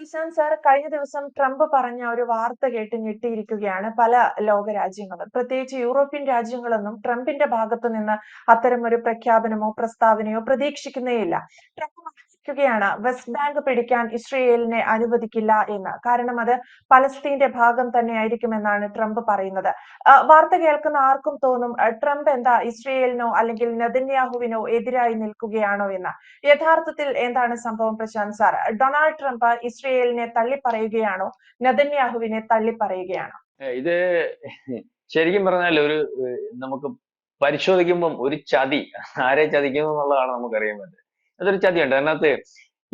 Sushant sir, കഴിഞ്ഞ ദിവസം Trump പറഞ്ഞ ഒരു വാർത്ത കേട്ട് ഞെട്ടിയിരിക്കുകയാണ് പല ലോകരാജ്യങ്ങളും. പ്രത്യേകിച്ച് യൂറോപ്യൻ രാജ്യങ്ങളൊന്നും ട്രംപിന്റെ ഭാഗത്തു നിന്ന് അത്തരമൊരു പ്രഖ്യാപനമോ പ്രസ്താവനയോ പ്രതീക്ഷിക്കുന്നേയില്ല. ട്രംപ് പറയുകയാണ് വെസ്റ്റ് ബാങ്ക് പിടിക്കാൻ ഇസ്രയേലിനെ അനുവദിക്കില്ല എന്ന്. കാരണം അത് പലസ്തീന്റെ ഭാഗം തന്നെയായിരിക്കുമെന്നാണ് ട്രംപ് പറയുന്നത്. വാർത്ത കേൾക്കുന്ന ആർക്കും തോന്നും ട്രംപ് എന്താ ഇസ്രയേലിനോ അല്ലെങ്കിൽ നെതന്യാഹുവിനോ എതിരായി നിൽക്കുകയാണോ എന്ന്. യഥാർത്ഥത്തിൽ എന്താണ് സംഭവം പ്രശാന്ത് സാർ? ഡൊണാൾഡ് ട്രംപ് ഇസ്രയേലിനെ തള്ളിപ്പറയുകയാണോ നെതന്യാഹുവിനെ തള്ളിപ്പറയുകയാണോ? ഇത് ശരിക്കും പറഞ്ഞാൽ നമുക്ക് പരിശോധിക്കുമ്പം ഒരു ചതി ആരെ ചതിക്കുന്നു എന്നുള്ളതാണ് നമുക്കറിയാൻ പറ്റുന്നത്. അതൊരു ചതിയുണ്ട്. അതിനകത്ത്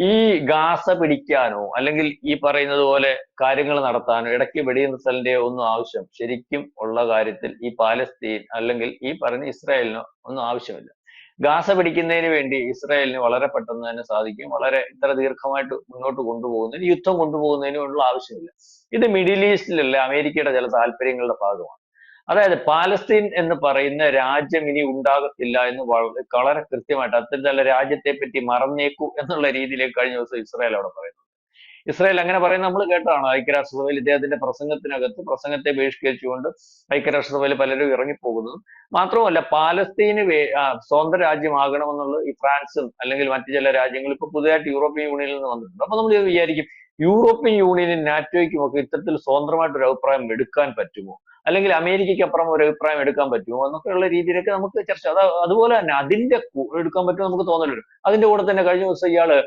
ഈ ഗാസ പിടിക്കാനോ അല്ലെങ്കിൽ ഈ പറയുന്നത് പോലെ കാര്യങ്ങൾ നടത്താനോ ഇടയ്ക്ക് വെടിനിർത്തലിന്റെ ഒന്നും ആവശ്യം ശരിക്കും ഉള്ള കാര്യത്തിൽ ഈ പാലസ്തീൻ അല്ലെങ്കിൽ ഈ പറഞ്ഞ ഇസ്രായേലിനോ ഒന്നും ആവശ്യമില്ല. ഗാസ പിടിക്കുന്നതിന് വേണ്ടി ഇസ്രായേലിന് വളരെ പെട്ടെന്ന് തന്നെ സാധിക്കും. വളരെ ഇത്ര ദീർഘമായിട്ട് മുന്നോട്ട് കൊണ്ടുപോകുന്നതിന് യുദ്ധം കൊണ്ടുപോകുന്നതിനുള്ള ആവശ്യമില്ല. ഇത് മിഡിൽ ഈസ്റ്റിലുള്ള അമേരിക്കയുടെ ചില താല്പര്യങ്ങളുടെ ഭാഗമാണ്. അതായത് പാലസ്തീൻ എന്ന് പറയുന്ന രാജ്യം ഇനി ഉണ്ടാകത്തില്ല എന്ന് വളരെ കൃത്യമായിട്ട് അത്തരത്തിലുള്ള രാജ്യത്തെ പറ്റി മറന്നേക്കൂ എന്നുള്ള രീതിയിലേക്ക് കഴിഞ്ഞ ദിവസം ഇസ്രായേൽ അവിടെ പറയുന്നു. ഇസ്രായേൽ അങ്ങനെ പറയുന്നത് നമ്മൾ കേട്ടതാണ്. ഐക്യരാഷ്ട്രസഭയിൽ ഇദ്ദേഹത്തിന്റെ പ്രസംഗത്തെ ബഹിഷ്കരിച്ചുകൊണ്ട് ഐക്യരാഷ്ട്രസഭയിൽ പലരും ഇറങ്ങിപ്പോകുന്നതും മാത്രമല്ല പാലസ്തീന് സ്വന്തം രാജ്യമാകണമെന്നുള്ളത് ഈ ഫ്രാൻസും അല്ലെങ്കിൽ മറ്റു ചില രാജ്യങ്ങളും ഇപ്പൊ പുതിയതായിട്ട് യൂറോപ്യൻ യൂണിയനിൽ നിന്ന് വന്നിട്ടുണ്ട്. അപ്പൊ നമ്മൾ വിചാരിക്കും യൂറോപ്യൻ യൂണിയനും നാറ്റോയ്ക്കും ഒക്കെ ഇത്തരത്തിൽ സ്വതന്ത്രമായിട്ടൊരു അഭിപ്രായം എടുക്കാൻ പറ്റുമോ, അല്ലെങ്കിൽ അമേരിക്കയ്ക്ക് അപ്പുറം ഒരു അഭിപ്രായം എടുക്കാൻ പറ്റുമോ എന്നൊക്കെയുള്ള രീതിയിലൊക്കെ നമുക്ക് ചർച്ച. അതുപോലെ തന്നെ അതിന്റെ എടുക്കാൻ പറ്റുമോ നമുക്ക് തോന്നലുണ്ട്. അതിന്റെ കൂടെ തന്നെ കഴിഞ്ഞ ദിവസം ഇയാള്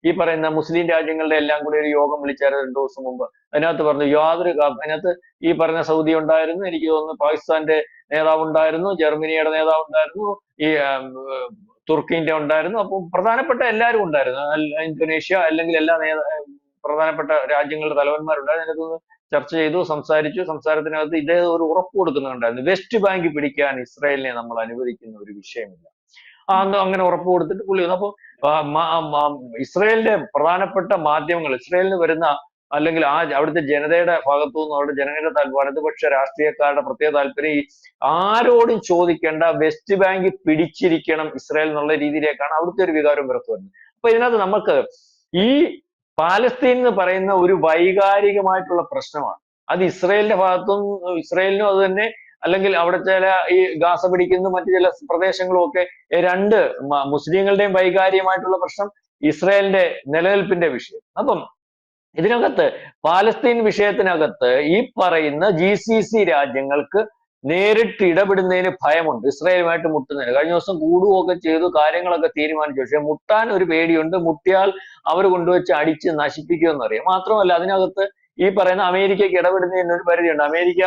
ഈ പറയുന്ന മുസ്ലിം രാജ്യങ്ങളുടെ എല്ലാം കൂടി ഒരു യോഗം വിളിച്ചായിരുന്നു 2 ദിവസം മുമ്പ്. അതിനകത്ത് പറഞ്ഞു അതിനകത്ത് ഈ പറഞ്ഞ സൗദി ഉണ്ടായിരുന്നു, എനിക്ക് തോന്നുന്നു പാകിസ്ഥാന്റെ നേതാവ് ഉണ്ടായിരുന്നു, ജർമ്മനിയുടെ നേതാവ് ഉണ്ടായിരുന്നു, ഈ തുർക്കിന്റെ ഉണ്ടായിരുന്നു. അപ്പം പ്രധാനപ്പെട്ട എല്ലാവരും ഉണ്ടായിരുന്നു. ഇന്തോനേഷ്യ അല്ലെങ്കിൽ എല്ലാ പ്രധാനപ്പെട്ട രാജ്യങ്ങളുടെ തലവന്മാരുണ്ടായിരുന്നു. അതിനകത്ത് ചർച്ച ചെയ്തു, സംസാരിച്ചു. സംസാരത്തിനകത്ത് ഇദ്ദേഹം ഒരു ഉറപ്പ് കൊടുക്കുന്നുണ്ടായിരുന്നു, വെസ്റ്റ് ബാങ്ക് പിടിക്കാൻ ഇസ്രായേലിനെ നമ്മൾ അനുവദിക്കുന്ന ഒരു വിഷയമില്ല. അന്ന് അങ്ങനെ ഉറപ്പ് കൊടുത്തിട്ട് പുള്ളി വന്നു. അപ്പൊ ഇസ്രായേലിന്റെ പ്രധാനപ്പെട്ട മാധ്യമങ്ങൾ, ഇസ്രായേലിന് വരുന്ന അല്ലെങ്കിൽ അവിടുത്തെ ജനതയുടെ ഭാഗത്തു നിന്ന് അവരുടെ ജനങ്ങളുടെ വലതുപക്ഷ രാഷ്ട്രീയക്കാരുടെ പ്രത്യേക താല്പര്യം ഈ ആരോടും ചോദിക്കേണ്ട വെസ്റ്റ് ബാങ്ക് പിടിച്ചിരിക്കണം ഇസ്രായേൽ എന്നുള്ള രീതിയിലേക്കാണ് അവിടുത്തെ ഒരു വികാരം പുറത്തു വരുന്നത്. അപ്പൊ ഇതിനകത്ത് നമുക്ക് ഈ പാലസ്തീൻ എന്ന് പറയുന്ന ഒരു വൈകാരികമായിട്ടുള്ള പ്രശ്നമാണ്. അത് ഇസ്രായേലിന്റെ ഭാഗത്തും ഇസ്രായേലിനും അത് തന്നെ, അല്ലെങ്കിൽ അവിടെ ചില ഈ ഗാസ പിടിക്കുന്ന മറ്റു ചില പ്രദേശങ്ങളും ഒക്കെ രണ്ട് മുസ്ലിങ്ങളുടെയും വൈകാരികമായിട്ടുള്ള പ്രശ്നം, ഇസ്രായേലിന്റെ നിലനിൽപ്പിന്റെ വിഷയം. അപ്പം ഇതിനകത്ത് പാലസ്തീൻ വിഷയത്തിനകത്ത് ഈ പറയുന്ന GCC രാജ്യങ്ങൾക്ക് നേരിട്ട് ഇടപെടുന്നതിന് ഭയമുണ്ട്, ഇസ്രായേലുമായിട്ട് മുട്ടുന്നതിന്. കഴിഞ്ഞ ദിവസം കൂടുകയൊക്കെ ചെയ്തു, കാര്യങ്ങളൊക്കെ തീരുമാനിച്ചു. പക്ഷെ മുട്ടാൻ ഒരു പേടിയുണ്ട്. മുട്ടിയാൽ അവർ കൊണ്ടുവച്ച് അടിച്ച് നശിപ്പിക്കുമെന്നറിയാം. മാത്രമല്ല അതിനകത്ത് ഈ പറയുന്ന അമേരിക്കയ്ക്ക് ഇടപെടുന്നതിന് ഒരു പരിധിയുണ്ട്. അമേരിക്ക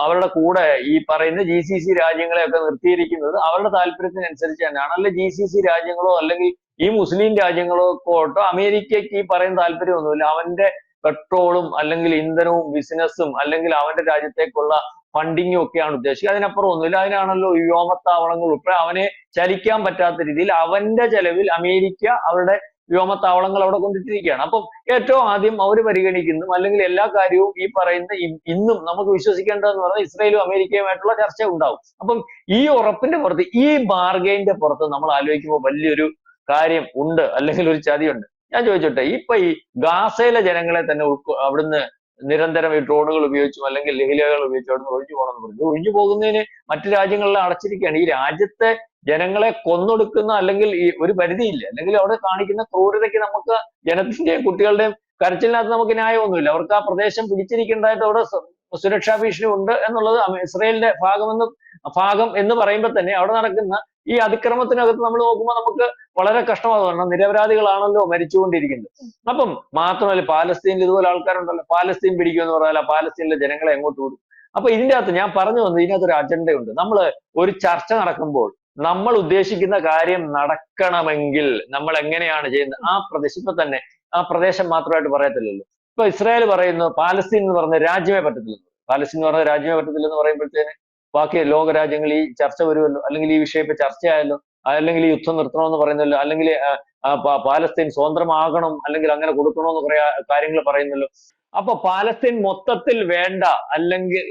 അവരുടെ കൂടെ ഈ പറയുന്ന GCC രാജ്യങ്ങളെയൊക്കെ നിർത്തിയിരിക്കുന്നത് അവരുടെ താല്പര്യത്തിനനുസരിച്ച് തന്നെയാണ്. അല്ലെ GCC രാജ്യങ്ങളോ അല്ലെങ്കിൽ ഈ മുസ്ലിം രാജ്യങ്ങൾക്കോട്ടോ അമേരിക്കയ്ക്ക് ഈ പറയുന്ന താല്പര്യമൊന്നുമില്ല. അവന്റെ പെട്രോളും അല്ലെങ്കിൽ ഇന്ധനവും ബിസിനസ്സും അല്ലെങ്കിൽ അവന്റെ രാജ്യത്തേക്കുള്ള ഫണ്ടിങ്ങും ഒക്കെയാണ് ഉദ്ദേശിക്കുക. അതിനപ്പുറം ഒന്നുമില്ല. അതിനാണല്ലോ വ്യോമത്താവളങ്ങൾ ഉൾപ്പെടെ അവനെ ചലിക്കാൻ പറ്റാത്ത രീതിയിൽ അവന്റെ ചെലവിൽ അമേരിക്ക അവരുടെ വ്യോമത്താവളങ്ങൾ അവിടെ കൊണ്ടിട്ടിരിക്കുകയാണ്. അപ്പം ഏറ്റവും ആദ്യം അവർ പരിഗണിക്കുന്നു, അല്ലെങ്കിൽ എല്ലാ കാര്യവും ഈ പറയുന്ന ഇന്നും നമുക്ക് വിശ്വസിക്കേണ്ടതെന്ന് പറഞ്ഞാൽ ഇസ്രായേലും അമേരിക്കയുമായിട്ടുള്ള ചർച്ച ഉണ്ടാവും. അപ്പം ഈ ഉറപ്പിന്റെ പുറത്ത്, ഈ ബാർഗൈന്റെ പുറത്ത് നമ്മൾ ആലോചിക്കുമ്പോൾ വലിയൊരു കാര്യം ഉണ്ട്, അല്ലെങ്കിൽ ഒരു ചതിയുണ്ട്. ഞാൻ ചോദിച്ചോട്ടെ, ഇപ്പൊ ഈ ഗാസയിലെ ജനങ്ങളെ തന്നെ അവിടുന്ന് നിരന്തരം ഈ ഡ്രോണുകൾ ഉപയോഗിച്ചും അല്ലെങ്കിൽ ലഹരികൾ ഉപയോഗിച്ചും അവിടുന്ന് ഒഴിഞ്ഞു പോകണമെന്ന് പറഞ്ഞു. ഒഴിഞ്ഞു പോകുന്നതിന് മറ്റു രാജ്യങ്ങളിലെ അടച്ചിരിക്കുകയാണ്. ഈ രാജ്യത്തെ ജനങ്ങളെ കൊന്നൊടുക്കുന്ന അല്ലെങ്കിൽ ഈ ഒരു പരിധിയില്ല, അല്ലെങ്കിൽ അവിടെ കാണിക്കുന്ന ക്രൂരതയ്ക്ക് നമുക്ക് ജനത്തിന്റെയും കുട്ടികളുടെയും കരച്ചിലിനകത്ത് നമുക്ക് ന്യായമൊന്നുമില്ല. അവർക്ക് ആ പ്രദേശം പിടിച്ചിരിക്കേണ്ടതായിട്ട് അവിടെ സുരക്ഷാ ഭീഷണി ഉണ്ട് എന്നുള്ളത് ഇസ്രായേലിന്റെ ഭാഗം എന്ന് പറയുമ്പോൾ തന്നെ അവിടെ നടക്കുന്ന ഈ അതിക്രമത്തിനകത്ത് നമ്മൾ നോക്കുമ്പോൾ നമുക്ക് വളരെ കഷ്ടമാണ്. നിരപരാധികളാണല്ലോ മരിച്ചുകൊണ്ടിരിക്കുന്നത്. അപ്പം മാത്രമല്ല പാലസ്തീനിൽ ഇതുപോലെ ആൾക്കാരുണ്ടല്ലോ, പാലസ്തീൻ പിടിക്കുമെന്ന് പറഞ്ഞാൽ പാലസ്തീനിലെ ജനങ്ങളെ എങ്ങോട്ട് വിടും? അപ്പൊ ഇതിന്റെ അകത്ത് ഞാൻ പറഞ്ഞു വന്നത്, ഇതിനകത്ത് ഒരു അജണ്ടയുണ്ട്. നമ്മൾ ഒരു ചർച്ച നടക്കുമ്പോൾ നമ്മൾ ഉദ്ദേശിക്കുന്ന കാര്യം നടക്കണമെങ്കിൽ നമ്മൾ എങ്ങനെയാണ് ചെയ്യുന്നത്? ആ പ്രദേശം ഇപ്പൊ തന്നെ ആ പ്രദേശം മാത്രമായിട്ട് പറയത്തില്ലല്ലോ. ഇപ്പൊ ഇസ്രായേൽ പറയുന്നു പാലസ്തീൻ എന്ന് പറഞ്ഞ രാജ്യമേ പറ്റത്തില്ലെന്ന്. പാലസ്തീൻ എന്ന് പറഞ്ഞ രാജ്യമേ പറ്റത്തില്ലെന്ന് പറയുമ്പോഴത്തേന് ബാക്കി ലോക രാജ്യങ്ങൾ ഈ ചർച്ച വരുമല്ലോ, അല്ലെങ്കിൽ ഈ വിഷയം ഇപ്പൊ ചർച്ചയായല്ലോ, അല്ലെങ്കിൽ ഈ യുദ്ധം നിർത്തണമെന്ന് പറയുന്നല്ലോ, അല്ലെങ്കിൽ പാലസ്തീൻ സ്വതന്ത്രമാകണം അല്ലെങ്കിൽ അങ്ങനെ കൊടുക്കണമെന്ന് കുറെ കാര്യങ്ങൾ പറയുന്നല്ലോ. അപ്പൊ പാലസ്തീൻ മൊത്തത്തിൽ വേണ്ട, അല്ലെങ്കിൽ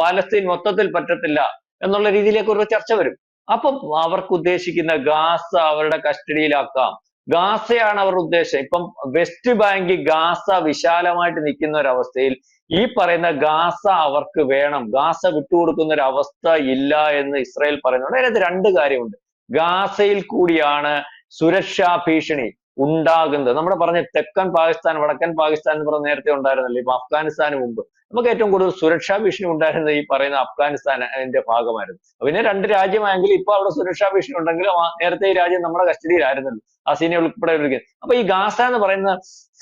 പാലസ്തീൻ മൊത്തത്തിൽ പറ്റത്തില്ല എന്നുള്ള രീതിയിലേക്ക് ഒരു ചർച്ച വരും. അപ്പം അവർക്ക് ഉദ്ദേശിക്കുന്ന ഗാസ അവരുടെ കസ്റ്റഡിയിലാക്കാം, ഗാസയാണ് അവരുടെ ഉദ്ദേശം. ഇപ്പം വെസ്റ്റ് ബാങ്ക്, ഗാസ വിശാലമായിട്ട് നിൽക്കുന്ന ഒരവസ്ഥയിൽ ഈ പറയുന്ന ഗാസ അവർക്ക് വേണം, ഗാസ വിട്ടുകൊടുക്കുന്ന ഒരു അവസ്ഥ ഇല്ല എന്ന് ഇസ്രായേൽ പറയുന്നുണ്ട്. അതിനകത്ത് രണ്ട് കാര്യമുണ്ട്. ഗാസയിൽ കൂടിയാണ് സുരക്ഷാ ഭീഷണി ഉണ്ടാകുന്നത്. നമ്മുടെ പറഞ്ഞ തെക്കൻ പാകിസ്ഥാൻ, വടക്കൻ പാകിസ്ഥാൻ എന്ന് പറഞ്ഞ നേരത്തെ ഉണ്ടായിരുന്നല്ലോ, ഇപ്പൊ അഫ്ഗാനിസ്ഥാന് മുമ്പ് നമുക്ക് ഏറ്റവും കൂടുതൽ സുരക്ഷാ ഭീഷണി ഉണ്ടായിരുന്നത് ഈ പറയുന്ന അഫ്ഗാനിസ്ഥാന്റെ ഭാഗമായിരുന്നു. പിന്നെ രണ്ട് രാജ്യമായെങ്കിൽ ഇപ്പൊ അവിടെ സുരക്ഷാ ഭീഷണി ഉണ്ടെങ്കിലും നേരത്തെ ഈ രാജ്യം നമ്മുടെ കസ്റ്റഡിയിലായിരുന്നല്ലോ, അസീന ഉൾപ്പെടെ. അപ്പൊ ഈ ഗാസ എന്ന് പറയുന്ന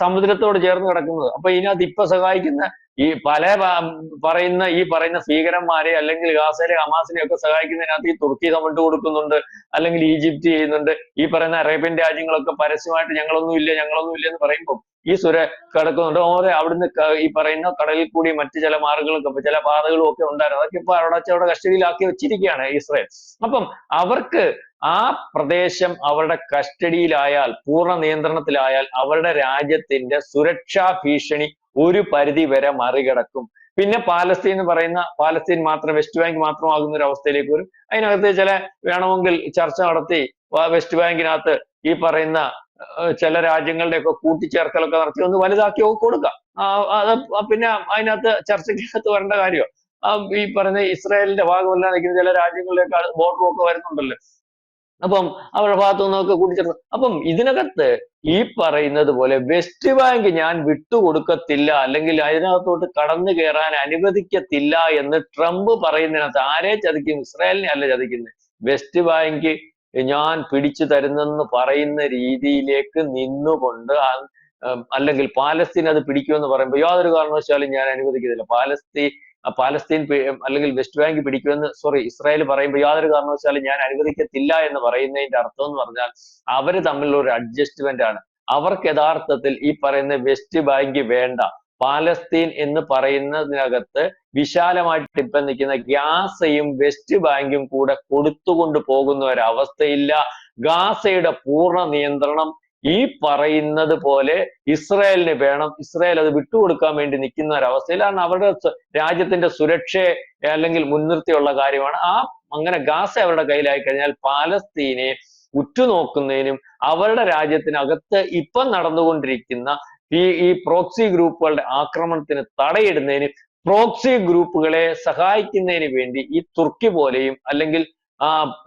സമുദ്രത്തോട് ചേർന്ന് കിടക്കുന്നത്, അപ്പൊ ഇതിനകത്ത് ഇപ്പൊ സഹായിക്കുന്ന ഈ പറയുന്ന ഈ പറയുന്ന ഭീകരന്മാരെ അല്ലെങ്കിൽ ഗാസയിലെ ഹമാസിനെ ഒക്കെ സഹായിക്കുന്നതിനകത്ത് ഈ തുർക്കി കമന്റ് കൊടുക്കുന്നുണ്ട്, അല്ലെങ്കിൽ ഈജിപ്ത് ചെയ്യുന്നുണ്ട്. ഈ പറയുന്ന അറേബ്യൻ രാജ്യങ്ങളൊക്കെ പരസ്യമായിട്ട് ഞങ്ങളൊന്നും ഇല്ല എന്ന് പറയുമ്പോൾ ഈ കിടക്കുന്നുണ്ട്. ഓരോ അവിടുന്ന് ഈ പറയുന്ന കടലിൽ കൂടി മറ്റു ചില മാർഗങ്ങളൊക്കെ, ചില പാതകളും ഒക്കെ ഉണ്ടായിരുന്നു. അതൊക്കെ ഇപ്പൊ അവിടെ കസ്റ്റഡിയിലാക്കി വെച്ചിരിക്കുകയാണ് ഇസ്രായേൽ. അപ്പം അവർക്ക് ആ പ്രദേശം അവരുടെ കസ്റ്റഡിയിലായാൽ, പൂർണ്ണ നിയന്ത്രണത്തിലായാൽ അവരുടെ രാജ്യത്തിന്റെ സുരക്ഷാ ഭീഷണി ഒരു പരിധി വരെ മറികടക്കും. പിന്നെ പാലസ്തീൻ എന്ന് പറയുന്ന, പാലസ്തീൻ മാത്രം, വെസ്റ്റ് ബാങ്ക് മാത്രമാകുന്ന ഒരു അവസ്ഥയിലേക്ക് വരും. അതിനകത്ത് വേണമെങ്കിൽ ചർച്ച നടത്തി വെസ്റ്റ് ബാങ്കിനകത്ത് ഈ പറയുന്ന ചില രാജ്യങ്ങളുടെ ഒക്കെ കൂട്ടിച്ചേർക്കലൊക്കെ നടത്തി ഒന്ന് വലുതാക്കി കൊടുക്കാം. അത് പിന്നെ അതിനകത്ത് ചർച്ചയ്ക്കകത്ത് വരേണ്ട കാര്യമാണ്. ഈ പറയുന്ന ഇസ്രായേലിന്റെ ഭാഗമല്ല നിൽക്കുന്ന ചില രാജ്യങ്ങളിലേക്ക് ബോർഡറും ഒക്കെ വരുന്നുണ്ടല്ലോ. അപ്പം അവരുടെ ഭാഗത്തു നിന്നൊക്കെ കൂട്ടിച്ചേർത്ത്, അപ്പം ഇതിനകത്ത് ഈ പറയുന്നത് പോലെ വെസ്റ്റ് ബാങ്ക് ഞാൻ വിട്ടുകൊടുക്കത്തില്ല, അല്ലെങ്കിൽ അതിനകത്തോട്ട് കടന്നു കയറാൻ അനുവദിക്കത്തില്ല എന്ന് ട്രംപ് പറയുന്നതിനകത്ത് ആരെ ചതിക്കും? ഇസ്രായേലിനെ അല്ല ചതിക്കുന്നത്. വെസ്റ്റ് ബാങ്ക് ഞാൻ പിടിച്ചു തരുന്നെന്ന് പറയുന്ന രീതിയിലേക്ക് നിന്നുകൊണ്ട്, അല്ലെങ്കിൽ പാലസ്തീൻ അത് പിടിക്കുമെന്ന് പറയുമ്പോൾ യാതൊരു കാരണവശാലും ഞാൻ അനുവദിക്കത്തില്ല. പാലസ്തീൻ അല്ലെങ്കിൽ വെസ്റ്റ് ബാങ്ക് പിടിക്കുമെന്ന് ഇസ്രായേൽ പറയുമ്പോൾ യാതൊരു കാരണവശാലും ഞാൻ അനുവദിക്കത്തില്ല എന്ന് പറയുന്നതിന്റെ അർത്ഥം എന്ന് പറഞ്ഞാൽ അവര് തമ്മിലുള്ള ഒരു അഡ്ജസ്റ്റ്മെന്റ് ആണ്. അവർക്ക് യഥാർത്ഥത്തിൽ ഈ പറയുന്ന വെസ്റ്റ് ബാങ്ക് വേണ്ട. പാലസ്തീൻ എന്ന് പറയുന്നതിനകത്ത് വിശാലമായിട്ട് ഇപ്പൊ നിൽക്കുന്ന ഗാസയും വെസ്റ്റ് ബാങ്കും കൂടെ കൊടുത്തുകൊണ്ട് പോകുന്ന ഒരവസ്ഥയില്ല. ഗാസയുടെ പൂർണ്ണ നിയന്ത്രണം ഈ പറയുന്നത് പോലെ ഇസ്രായേലിന് വേണം. ഇസ്രായേൽ അത് വിട്ടുകൊടുക്കാൻ വേണ്ടി നിൽക്കുന്ന ഒരവസ്ഥയിലാണ്. അവരുടെ രാജ്യത്തിന്റെ സുരക്ഷയെ അല്ലെങ്കിൽ മുൻനിർത്തിയുള്ള കാര്യമാണ്. അങ്ങനെ ഗാസ അവരുടെ കയ്യിലായി കഴിഞ്ഞാൽ പാലസ്തീനെ ഉറ്റുനോക്കുന്നതിനും അവരുടെ രാജ്യത്തിനകത്ത് ഇപ്പം നടന്നുകൊണ്ടിരിക്കുന്ന ഈ പ്രോക്സി ഗ്രൂപ്പുകളുടെ ആക്രമണത്തിന് തടയിടുന്നതിനും പ്രോക്സി ഗ്രൂപ്പുകളെ സഹായിക്കുന്നതിന് വേണ്ടി ഈ തുർക്കി പോലെയും അല്ലെങ്കിൽ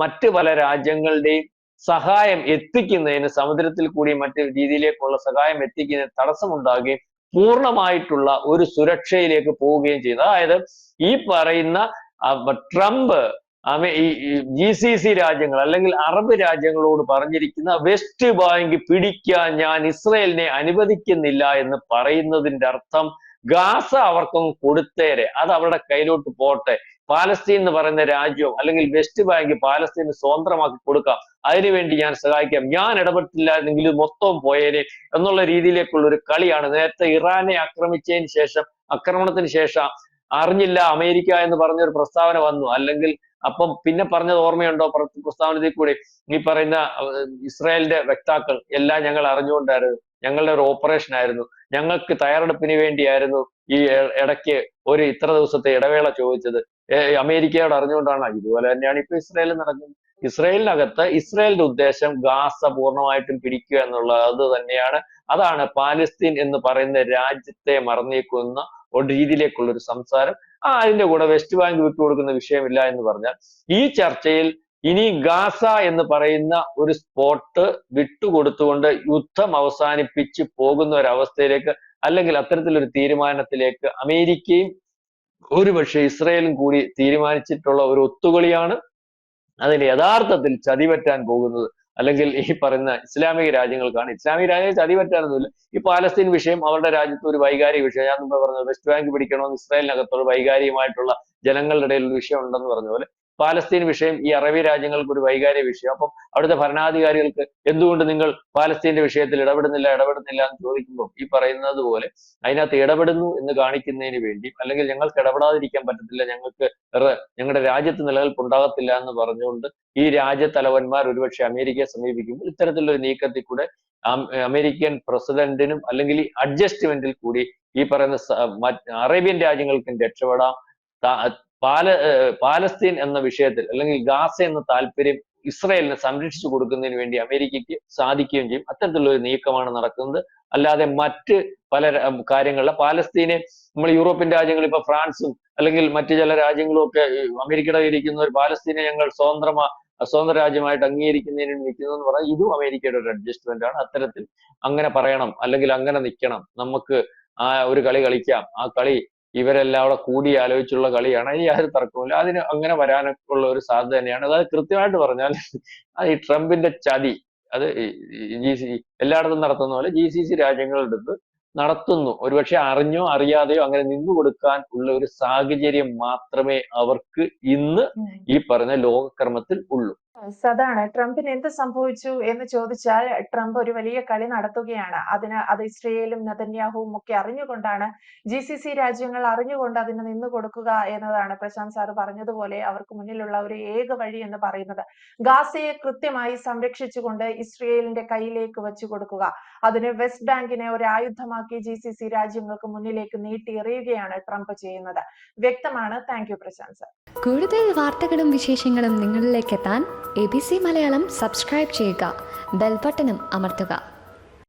മറ്റ് പല രാജ്യങ്ങളുടെയും സഹായം എത്തിക്കുന്നതിന്, സമുദ്രത്തിൽ കൂടി മറ്റ് രീതിയിലേക്കുള്ള സഹായം എത്തിക്കുന്നതിന് തടസ്സമുണ്ടാകുകയും പൂർണ്ണമായിട്ടുള്ള ഒരു സുരക്ഷയിലേക്ക് പോവുകയും ചെയ്യുന്നത്. അതായത് ഈ പറയുന്ന ട്രംപ് ഈ GCC രാജ്യങ്ങൾ അല്ലെങ്കിൽ അറബ് രാജ്യങ്ങളോട് പറഞ്ഞിരിക്കുന്ന വെസ്റ്റ് ബാങ്ക് പിടിക്കാൻ ഞാൻ ഇസ്രായേലിനെ അനുവദിക്കുന്നില്ല എന്ന് പറയുന്നതിന്റെ അർത്ഥം ഗാസ അവർക്കൊന്ന് കൊടുത്തേരെ, അത് അവരുടെ കയ്യിലോട്ട് പോട്ടെ, പാലസ്തീൻ എന്ന് പറയുന്ന രാജ്യവും അല്ലെങ്കിൽ വെസ്റ്റ് ബാങ്ക് പാലസ്തീന് സ്വതന്ത്രമാക്കി കൊടുക്കാം, അതിനുവേണ്ടി ഞാൻ സഹായിക്കാം, ഞാൻ ഇടപെട്ടില്ല എന്നെങ്കിൽ മൊത്തവും പോയേനെ എന്നുള്ള രീതിയിലേക്കുള്ള ഒരു കളിയാണ്. നേരത്തെ ഇറാനെ ആക്രമണത്തിന് ശേഷം അറിഞ്ഞില്ല അമേരിക്ക എന്ന് പറഞ്ഞൊരു പ്രസ്താവന വന്നു. അല്ലെങ്കിൽ അപ്പം പിന്നെ പറഞ്ഞത് ഓർമ്മയുണ്ടോ? പ്രസ്താവനത്തിൽ കൂടി ഈ പറയുന്ന ഇസ്രായേലിന്റെ വക്താക്കൾ എല്ലാം ഞങ്ങൾ അറിഞ്ഞുകൊണ്ടായിരുന്നു, ഞങ്ങളുടെ ഒരു ഓപ്പറേഷൻ ആയിരുന്നു, ഞങ്ങൾക്ക് തയ്യാറെടുപ്പിന് വേണ്ടിയായിരുന്നു ഈ ഇടയ്ക്ക് ഒരു ഇത്ര ദിവസത്തെ ഇടവേള ചോദിച്ചത്, അമേരിക്കയോട് അറിഞ്ഞുകൊണ്ടാണ്. ഇതുപോലെ തന്നെയാണ് ഇപ്പൊ ഇസ്രായേലിൽ നടക്കുന്നത്. ഇസ്രായേലിനകത്ത് ഇസ്രായേലിന്റെ ഉദ്ദേശം ഗാസ പൂർണ്ണമായിട്ടും പിടിക്കുക എന്നുള്ളത് തന്നെയാണ്. അതാണ് പാലസ്തീൻ എന്ന് പറയുന്ന രാജ്യത്തെ മറന്നേക്കുന്ന ഒരു രീതിയിലേക്കുള്ള ഒരു സംസാരം. അതിന്റെ കൂടെ വെസ്റ്റ് ബാങ്ക് വിട്ടുകൊടുക്കുന്ന വിഷയമില്ല എന്ന് പറഞ്ഞാൽ ഈ ചർച്ചയിൽ ഇനി ഗാസ എന്ന് പറയുന്ന ഒരു സ്പോട്ട് വിട്ടുകൊടുത്തുകൊണ്ട് യുദ്ധം അവസാനിപ്പിച്ച് പോകുന്ന ഒരവസ്ഥയിലേക്ക്, അല്ലെങ്കിൽ അത്തരത്തിലൊരു തീരുമാനത്തിലേക്ക് അമേരിക്കയും ഒരുപക്ഷെ ഇസ്രായേലും കൂടി തീരുമാനിച്ചിട്ടുള്ള ഒരു ഒത്തുകളിയാണ്. അതിന് യഥാർത്ഥത്തിൽ ചതിപറ്റാൻ പോകുന്നത് അല്ലെങ്കിൽ ഈ പറയുന്ന ഇസ്ലാമിക രാജ്യങ്ങൾക്കാണ്. ഇസ്ലാമിക രാജ്യങ്ങൾ ചതിപറ്റാനൊന്നുമില്ല. ഈ പാലസ്തീൻ വിഷയം അവരുടെ രാജ്യത്ത് ഒരു വൈകാരിക വിഷയം, ഞാൻ മുമ്പ് പറഞ്ഞത് വെസ്റ്റ് ബാങ്ക് പിടിക്കണമെന്ന് ഇസ്രായേലിനകത്തുള്ള വൈകാരികമായിട്ടുള്ള ജനങ്ങളുടെ ഇടയിൽ ഒരു വിഷയം ഉണ്ടെന്ന് പറഞ്ഞ പോലെ പാലസ്തീൻ വിഷയം ഈ അറബി രാജ്യങ്ങൾക്ക് ഒരു വൈകാരിക വിഷയം. അപ്പം അവിടുത്തെ ഭരണാധികാരികൾക്ക് എന്തുകൊണ്ട് നിങ്ങൾ പാലസ്തീന്റെ വിഷയത്തിൽ ഇടപെടുന്നില്ല എന്ന് ചോദിക്കുമ്പോൾ ഈ പറയുന്നത് പോലെ അതിനകത്ത് ഇടപെടുന്നു എന്ന് കാണിക്കുന്നതിന് വേണ്ടി, അല്ലെങ്കിൽ ഞങ്ങൾക്ക് ഇടപെടാതിരിക്കാൻ പറ്റത്തില്ല, ഞങ്ങളുടെ രാജ്യത്ത് നിലനിൽപ്പുണ്ടാകത്തില്ല എന്ന് പറഞ്ഞുകൊണ്ട് ഈ രാജ്യത്തലവന്മാർ ഒരുപക്ഷെ അമേരിക്കയെ സമീപിക്കുമ്പോൾ ഇത്തരത്തിലുള്ള നീക്കത്തിൽ കൂടെ അമേരിക്കൻ പ്രസിഡന്റിനും അല്ലെങ്കിൽ ഈ അഡ്ജസ്റ്റ്മെന്റിൽ കൂടി ഈ പറയുന്ന അറേബ്യൻ രാജ്യങ്ങൾക്കും രക്ഷപ്പെടാം. പാലസ്തീൻ എന്ന വിഷയത്തിൽ അല്ലെങ്കിൽ ഗാസ എന്ന താല്പര്യം ഇസ്രായേലിനെ സംരക്ഷിച്ചു കൊടുക്കുന്നതിന് വേണ്ടി അമേരിക്കയ്ക്ക് സാധിക്കുകയും ചെയ്യും. അത്തരത്തിലുള്ള ഒരു നീക്കമാണ് നടക്കുന്നത്. അല്ലാതെ മറ്റ് പല കാര്യങ്ങളിലെ പാലസ്തീനെ നമ്മൾ യൂറോപ്യൻ രാജ്യങ്ങൾ, ഇപ്പൊ ഫ്രാൻസും അല്ലെങ്കിൽ മറ്റു ചില രാജ്യങ്ങളും ഒക്കെ അമേരിക്കയുടെ ഇരിക്കുന്ന ഒരു പാലസ്തീനെ ഞങ്ങൾ സ്വതന്ത്ര രാജ്യമായിട്ട് അംഗീകരിക്കുന്നതിന് നിൽക്കുന്നു എന്ന് പറഞ്ഞാൽ ഇതും അമേരിക്കയുടെ ഒരു അഡ്ജസ്റ്റ്മെന്റ് ആണ്. അത്തരത്തിൽ അങ്ങനെ പറയണം, അല്ലെങ്കിൽ അങ്ങനെ നിൽക്കണം, നമുക്ക് ആ ഒരു കളി കളിക്കാം, ആ കളി ഇവരെല്ലാം അവിടെ കൂടി ആലോചിച്ചുള്ള കളിയാണ്, അതിന് യാതൊരു തർക്കവുമില്ല. അതിന് അങ്ങനെ വരാനൊക്കെയുള്ള ഒരു സാധ്യത തന്നെയാണ്. അതായത് കൃത്യമായിട്ട് പറഞ്ഞാൽ ഈ ട്രംപിന്റെ ചതി അത് എല്ലായിടത്തും നടത്തുന്ന പോലെ GCC രാജ്യങ്ങളുടെ അടുത്ത് നടത്തുന്നു. ഒരുപക്ഷെ അറിഞ്ഞോ അറിയാതെയോ അങ്ങനെ നിന്നു കൊടുക്കാൻ ഉള്ള ഒരു സാഹചര്യം മാത്രമേ അവർക്ക് ഇന്ന് ഈ പറഞ്ഞ ലോകക്രമത്തിൽ ഉള്ളൂ. അതാണ് ട്രംപിന് എന്ത് സംഭവിച്ചു എന്ന് ചോദിച്ചാൽ, ട്രംപ് ഒരു വലിയ കളി നടത്തുകയാണ്. അത് ഇസ്രയേലും നെതന്യാഹുവും ഒക്കെ അറിഞ്ഞുകൊണ്ടാണ്, GCC രാജ്യങ്ങൾ അറിഞ്ഞുകൊണ്ട് അതിന് നിന്നു കൊടുക്കുക എന്നതാണ് പ്രശാന്ത് സാറ് പറഞ്ഞതുപോലെ അവർക്ക് മുന്നിലുള്ള ഒരു ഏക വഴി എന്ന് പറയുന്നത്. ഗാസയെ കൃത്യമായി സംരക്ഷിച്ചുകൊണ്ട് ഇസ്രയേലിന്റെ കയ്യിലേക്ക് വെച്ചു കൊടുക്കുക, അതിന് വെസ്റ്റ് ബാങ്കിനെ ഒരു ആയുധമാക്കി GCC രാജ്യങ്ങൾക്ക് മുന്നിലേക്ക് നീട്ടിയെറിയുകയാണ് ട്രംപ് ചെയ്യുന്നത്. വ്യക്തമാണ്. Thank you Prashanth sir. കൂടുതൽ വാർത്തകളും വിശേഷങ്ങളും നിങ്ങളിലേക്ക് എത്താൻ ABC മലയാളം സബ്സ്ക്രൈബ് ചെയ്യുക, ബെൽ ബട്ടണും അമർത്തുക.